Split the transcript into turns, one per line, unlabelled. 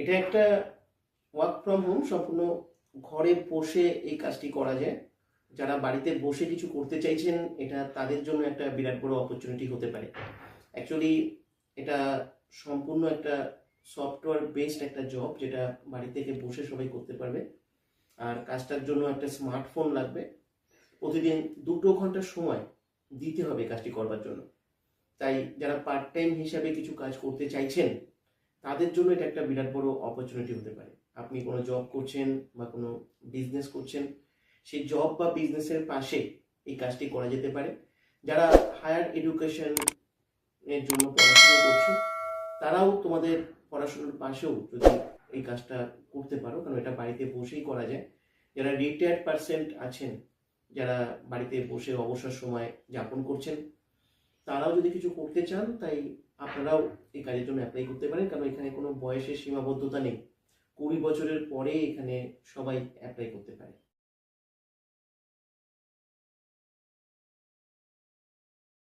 এটা একটা work from home, সম্পূর্ণ ঘরে বসে এই কাজটি করা যায়। যারা বাড়িতে বসে কিছু করতে চাইছেন, এটা তাদের জন্য একটা বিরাট বড় অপরচুনিটি হতে পারে। অ্যাকচুয়ালি এটা সম্পূর্ণ একটা সফটওয়্যার বেসড একটা জব, যেটা বাড়ি থেকে বসে সবাই করতে পারবে। আর কাজটার জন্য একটা স্মার্টফোন লাগবে। প্রতিদিন 2 ঘন্টা সময় দিতে হবে কাজটি করবার জন্য। তাই যারা পার্ট টাইম হিসাবে কিছু কাজ করতে চাইছেন, তাদের জন্য এটা একটা বিরাট বড় অপরচুনিটি হতে পারে। আপনি কোনো জব করছেন বা কোনো বিজনেস করছেন, সেই জব বা বিজনেসের পাশে এই কাজটি করা যেতে পারে। যারা হায়ার এডুকেশন এর জন্য পড়াশোনা করছো, তারাও তোমাদের পড়াশোনার পাশেও যদি এই কাজটা করতে পারো, কারণ এটা বাড়িতে বসেই করা যায়। যারা রিটায়ার্ড পার্সেন্ট আছেন, যারা বাড়িতে বসে অবসর সময় যাপন করছেন, তারাও যদি কিছু করতে চান, তাই আপনারাও এই কাজের জন্য অ্যাপ্লাই করতে পারেন। কারণ এখানে কোনো বয়সের সীমাবদ্ধতা নেই, 20 বছরের পরে এখানে সবাই অ্যাপ্লাই করতে পারে।